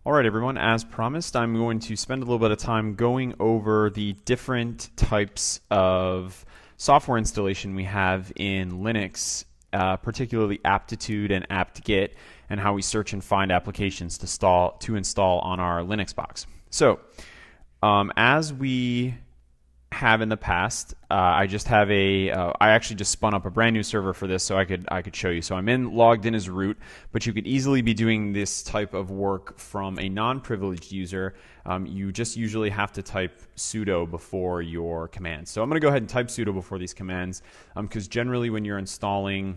All right, everyone, as promised, I'm going to spend a little bit of time going over the different types of software installation we have in Linux, particularly Aptitude and apt-get, and how we search and find applications to install on our Linux box. So, as we have in the past, I actually just spun up a brand new server for this so I could show you. So I'm logged in as root, but you could easily be doing this type of work from a non-privileged user. You just usually have to type sudo before your commands. So I'm going to go ahead and type sudo before these commands because generally when you're installing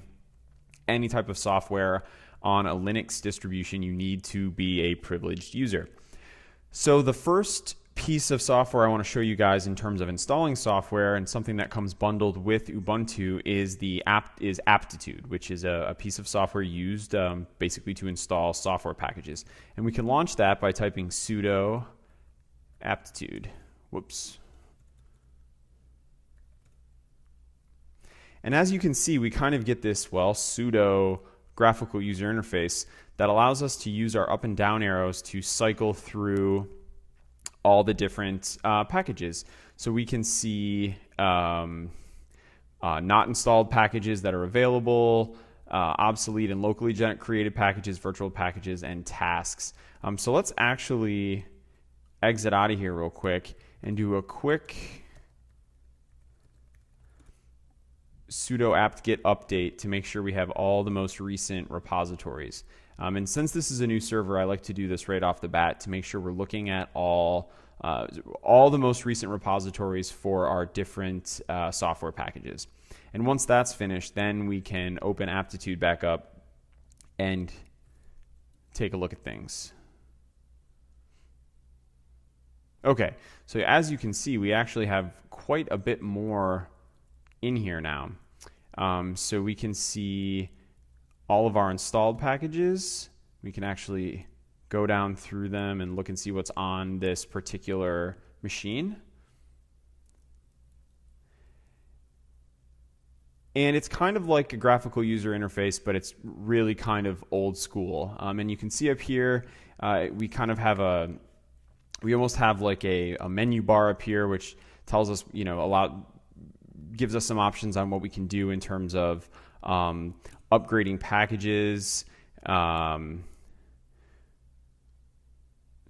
any type of software on a Linux distribution, you need to be a privileged user. So the first piece of software I want to show you guys in terms of installing software, and something that comes bundled with Ubuntu, is Aptitude, which is a piece of software used basically to install software packages. And we can launch that by typing sudo aptitude. Whoops. And as you can see, we kind of get this, pseudo graphical user interface that allows us to use our up and down arrows to cycle through all the different packages. So we can see not installed packages that are available, obsolete and locally created packages, virtual packages, and tasks. So let's actually exit out of here real quick and do a quick sudo apt-get update to make sure we have all the most recent repositories. And since this is a new server, I like to do this right off the bat to make sure we're looking at all the most recent repositories for our different software packages. And once that's finished, then we can open Aptitude back up and take a look at things. Okay, so as you can see, we actually have quite a bit more in here now. So we can see all of our installed packages. We can actually go down through them and look and see what's on this particular machine. And it's kind of like a graphical user interface, but it's really kind of old school. And you can see up here, we almost have like a menu bar up here, which tells us, gives us some options on what we can do in terms of upgrading packages.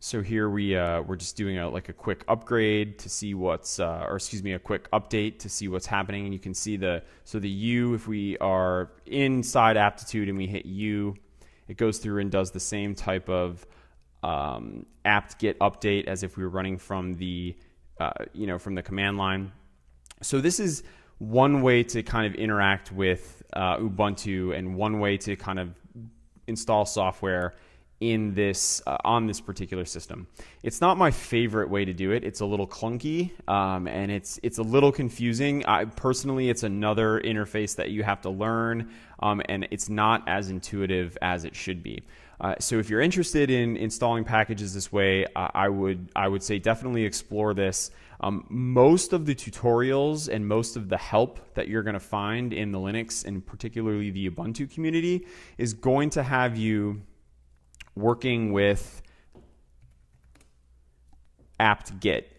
So here we're just doing a quick upgrade to see what's, a quick update to see what's happening. And you can see the U, if we are inside Aptitude and we hit U, it goes through and does the same type of apt-get update as if we were running from the command line. So this is one way to kind of interact with Ubuntu, and one way to kind of install software in this on this particular system. It's not my favorite way to do it. It's a little clunky, and it's a little confusing. Personally, it's another interface that you have to learn, and it's not as intuitive as it should be. So if you're interested in installing packages this way, I would say definitely explore this. Most of the tutorials and most of the help that you're going to find in the Linux and particularly the Ubuntu community is going to have you working with apt-get.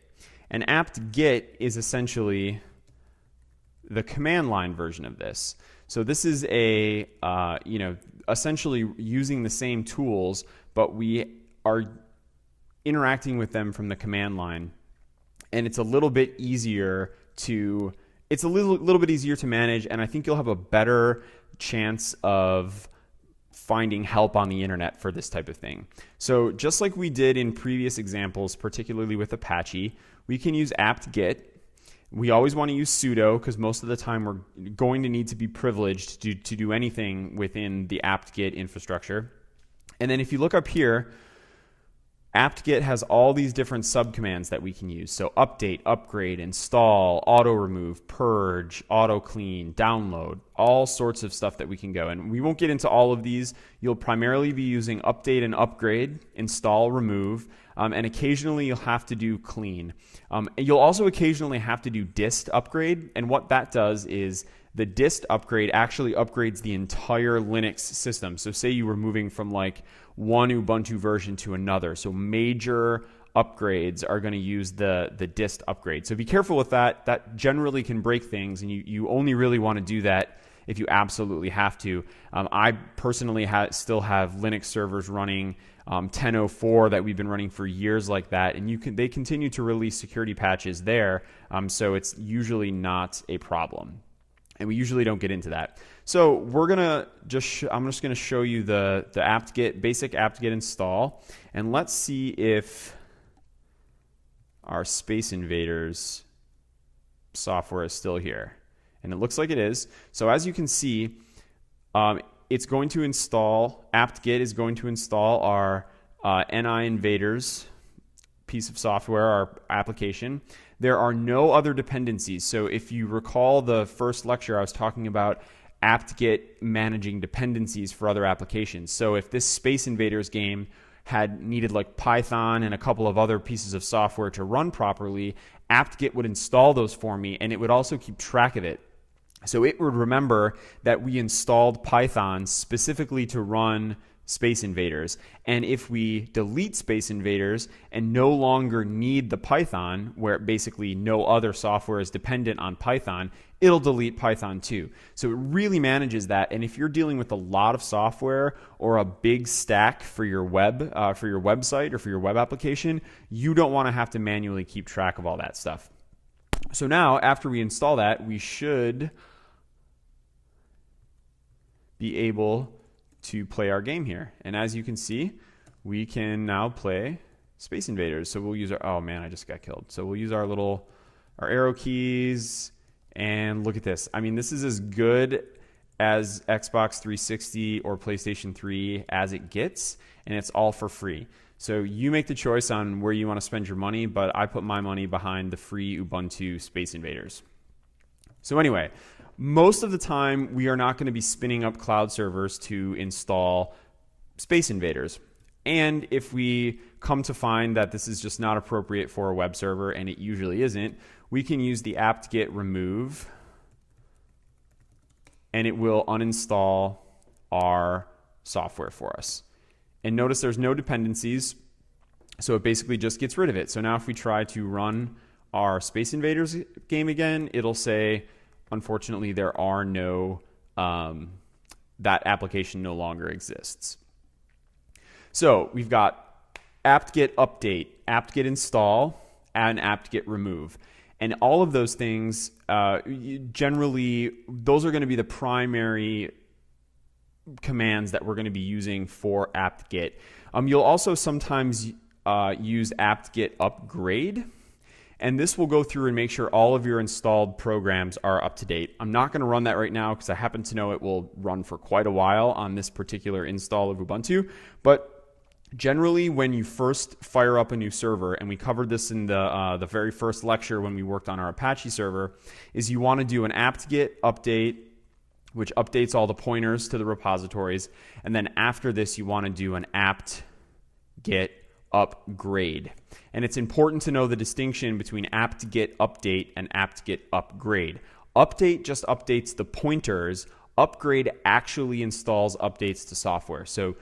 And apt-get is essentially the command line version of this. So this is essentially using the same tools, but we are interacting with them from the command line. And it's a little bit easier to manage, and I think you'll have a better chance of finding help on the internet for this type of thing. So just like we did in previous examples, particularly with Apache, we can use apt-get. We always want to use sudo because most of the time we're going to need to be privileged to do anything within the apt-get infrastructure. And then if you look up here, apt-get has all these different subcommands that we can use. So update, upgrade, install, auto remove, purge, auto clean, download, all sorts of stuff that we can go. And we won't get into all of these. You'll primarily be using update and upgrade, install, remove, and occasionally you'll have to do clean. You'll also occasionally have to do dist upgrade. And what that does is The dist upgrade actually upgrades the entire Linux system. So say you were moving from like one Ubuntu version to another. So major upgrades are going to use the dist upgrade. So be careful with that. That generally can break things, and you only really want to do that if you absolutely have to. I personally still have Linux servers running 10.04 that we've been running for years like that, and they continue to release security patches there, so it's usually not a problem. And we usually don't get into that. So we're gonna I'm just gonna show you the apt-get, basic apt-get install, and let's see if our Space Invaders software is still here. And it looks like it is. So as you can see, it's going to install, apt-get is going to install our NI Invaders piece of software, our application. There are no other dependencies. So if you recall the first lecture, I was talking about apt-get managing dependencies for other applications. So if this Space Invaders game had needed like Python and a couple of other pieces of software to run properly, apt-get would install those for me, and it would also keep track of it. So it would remember that we installed Python specifically to run Space Invaders. And if we delete Space Invaders and no longer need the Python, where basically no other software is dependent on Python, it'll delete Python too. So it really manages that. And if you're dealing with a lot of software or a big stack for your for your website or for your web application, you don't want to have to manually keep track of all that stuff. So now, after we install that, we should be able to play our game here. And as you can see, we can now play Space Invaders. So we'll use our, oh man, I just got killed. So we'll use our arrow keys, and look at this. I mean, this is as good as Xbox 360 or PlayStation 3 as it gets, and it's all for free. So you make the choice on where you want to spend your money, but I put my money behind the free Ubuntu Space Invaders. So anyway, most of the time we are not going to be spinning up cloud servers to install Space Invaders. And if we come to find that this is just not appropriate for a web server, and it usually isn't, we can use the apt-get remove, and it will uninstall our software for us. And notice there's no dependencies, so it basically just gets rid of it. So now if we try to run our Space Invaders game again, it'll say, unfortunately, there are no, that application no longer exists. So we've got apt-get update, apt-get install, and apt-get remove. And all of those things, generally, those are going to be the primary commands that we're going to be using for apt-get. You'll also sometimes use apt-get upgrade. And this will go through and make sure all of your installed programs are up to date. I'm not going to run that right now because I happen to know it will run for quite a while on this particular install of Ubuntu. But generally, when you first fire up a new server, and we covered this in the very first lecture when we worked on our Apache server, is you want to do an apt-get update, which updates all the pointers to the repositories. And then after this, you want to do an apt-get upgrade. And it's important to know the distinction between apt-get update and apt-get upgrade. Update just updates the pointers. Upgrade actually installs updates to software. So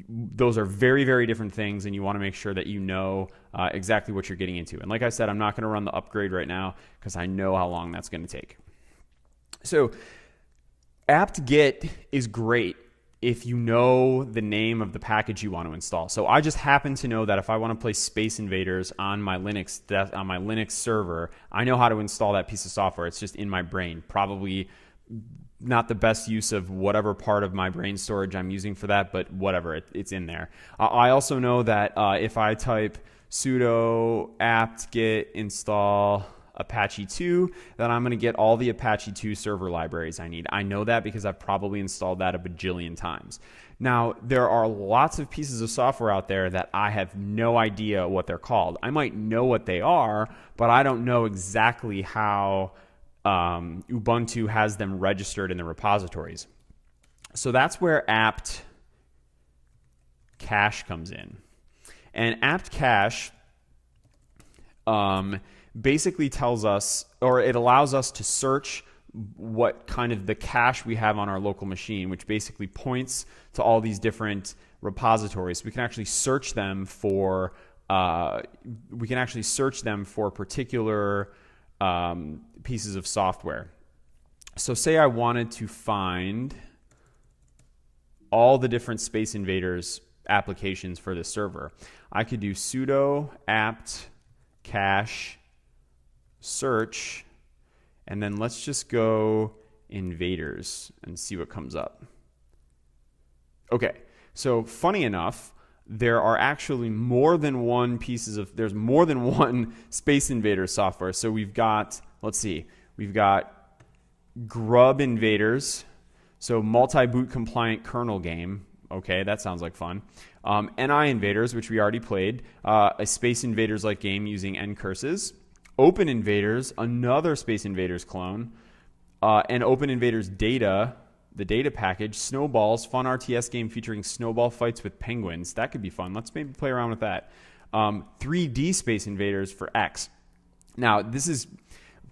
those are very, very different things, and you want to make sure that you know exactly what you're getting into. And like I said, I'm not going to run the upgrade right now because I know how long that's going to take. So apt-get is great if you know the name of the package you want to install. So I just happen to know that if I want to play Space Invaders on my Linux server, I know how to install that piece of software. It's just in my brain. Probably not the best use of whatever part of my brain storage I'm using for that, but whatever, it's in there. I also know that if I type sudo apt-get install Apache 2, then I'm going to get all the Apache 2 server libraries I need. I know that because I've probably installed that a bajillion times. Now, there are lots of pieces of software out there that I have no idea what they're called. I might know what they are, but I don't know exactly how Ubuntu has them registered in the repositories. So that's where apt cache comes in. And apt cache basically tells us, or it allows us to search what kind of the cache we have on our local machine, which basically points to all these different repositories. We can actually search them for particular pieces of software. So say I wanted to find all the different Space Invaders applications for this server. I could do sudo apt cache search, and then let's just go invaders and see what comes up. Okay, so funny enough, there are actually more than one there's more than one Space Invaders software. So we've got, let's see, we've got Grub Invaders, so multi-boot compliant kernel game. Okay, that sounds like fun. NI Invaders, which we already played, a Space Invaders-like game using ncurses. Open Invaders, another Space Invaders clone, and Open Invaders Data, the data package. Snowballs, fun RTS game featuring snowball fights with penguins. That could be fun. Let's maybe play around with that. 3D Space Invaders for X. Now, this is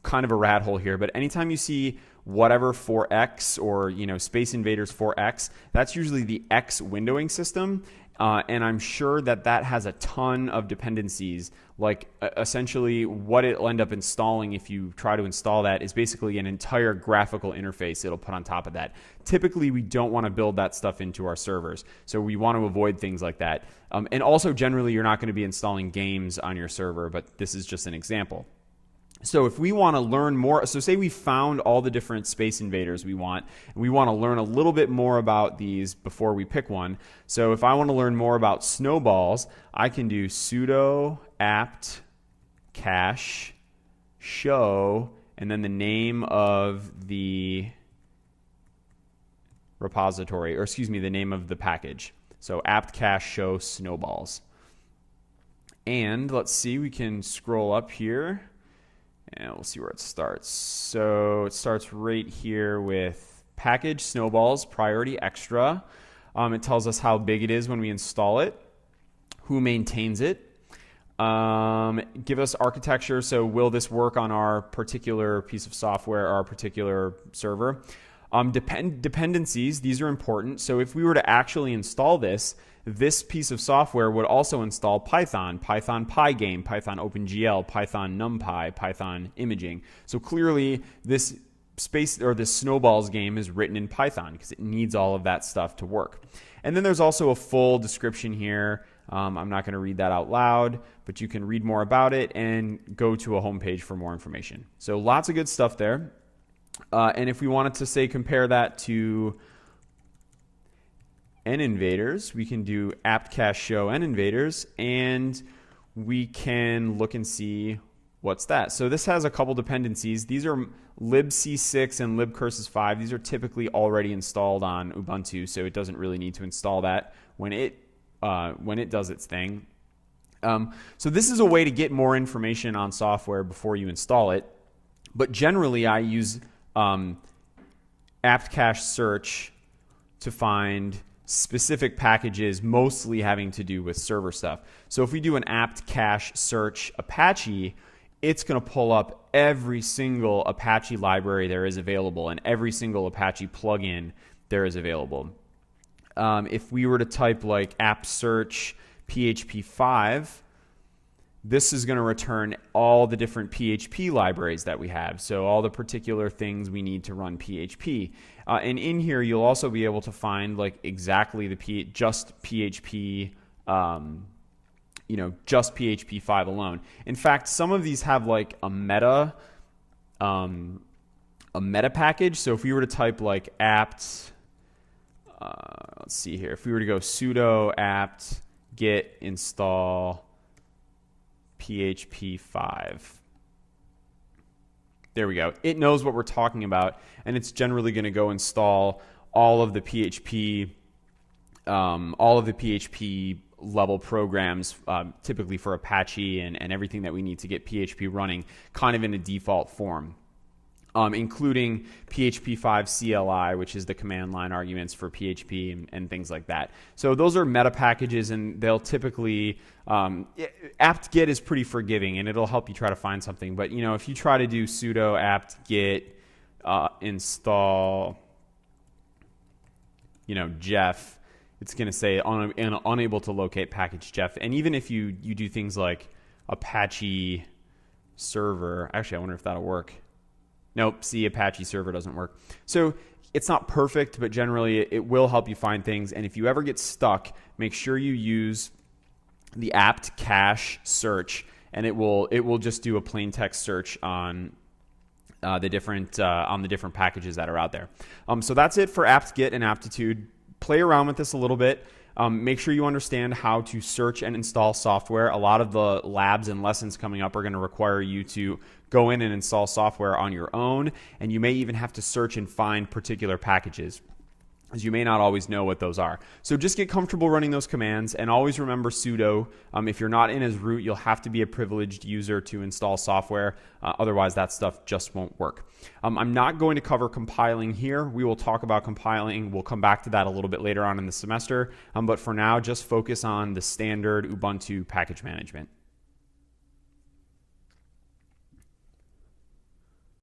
kind of a rat hole here, but anytime you see whatever for X or Space Invaders for X, that's usually the X windowing system. And I'm sure that has a ton of dependencies. Like essentially what it'll end up installing if you try to install that is basically an entire graphical interface it'll put on top of that. Typically, we don't want to build that stuff into our servers. So we want to avoid things like that. And also generally, you're not going to be installing games on your server, but this is just an example. So if we want to learn more, so say we found all the different Space Invaders we want, and we want to learn a little bit more about these before we pick one. So if I want to learn more about snowballs, I can do sudo apt cache show, and then the name of the repository, or excuse me, the name of the package. So apt cache show snowballs. And let's see, we can scroll up here. And we'll see where it starts. So it starts right here with package snowballs, priority extra. It tells us how big it is when we install it, who maintains it. Give us architecture. So will this work on our particular piece of software, our particular server? Dependencies, these are important. So if we were to actually install this piece of software would also install Python, Python Pygame, Python OpenGL, Python NumPy, Python Imaging. So clearly this Snowballs game is written in Python because it needs all of that stuff to work. And then there's also a full description here. I'm not going to read that out loud, but you can read more about it and go to a homepage for more information. So lots of good stuff there. And if we wanted to say compare that to Ninvaders, we can do apt cache show Ninvaders, and we can look and see what's that. So this has a couple dependencies. These are libc6 and libcurses5. These are typically already installed on Ubuntu, so it doesn't really need to install that when it does its thing. So this is a way to get more information on software before you install it. But generally, I use apt cache search to find specific packages, mostly having to do with server stuff. So if we do an apt cache search Apache, it's going to pull up every single Apache library there is available and every single Apache plugin there is available. If we were to type like apt search PHP5, this is going to return all the different PHP libraries that we have. So all the particular things we need to run PHP. And in here, you'll also be able to find like exactly just PHP, just PHP5 alone. In fact, some of these have like a meta package. So if we were to type like apt, let's see here. If we were to go sudo apt get install PHP5. There we go. It knows what we're talking about, and it's generally going to go install all of the PHP level programs, typically for Apache and everything that we need to get PHP running, kind of in a default form, including PHP5 CLI, which is the command line arguments for PHP and things like that. So those are meta packages, and they'll typically apt-get is pretty forgiving, and it'll help you try to find something. But if you try to do sudo apt-get install, Jeff, it's going to say unable to locate package Jeff. And even if you do things like Apache server, actually, I wonder if that'll work. Nope, see, Apache server doesn't work. So it's not perfect, but generally it will help you find things. And if you ever get stuck, make sure you use the apt cache search, and it will just do a plain text search on the different packages that are out there. So that's it for apt-get and aptitude. Play around with this a little bit. Make sure you understand how to search and install software. A lot of the labs and lessons coming up are going to require you to go in and install software on your own, and you may even have to search and find particular packages, as you may not always know what those are. So just get comfortable running those commands, and always remember sudo. If you're not in as root, you'll have to be a privileged user to install software. Otherwise, that stuff just won't work. I'm not going to cover compiling here. We will talk about compiling. We'll come back to that a little bit later on in the semester. But for now, just focus on the standard Ubuntu package management.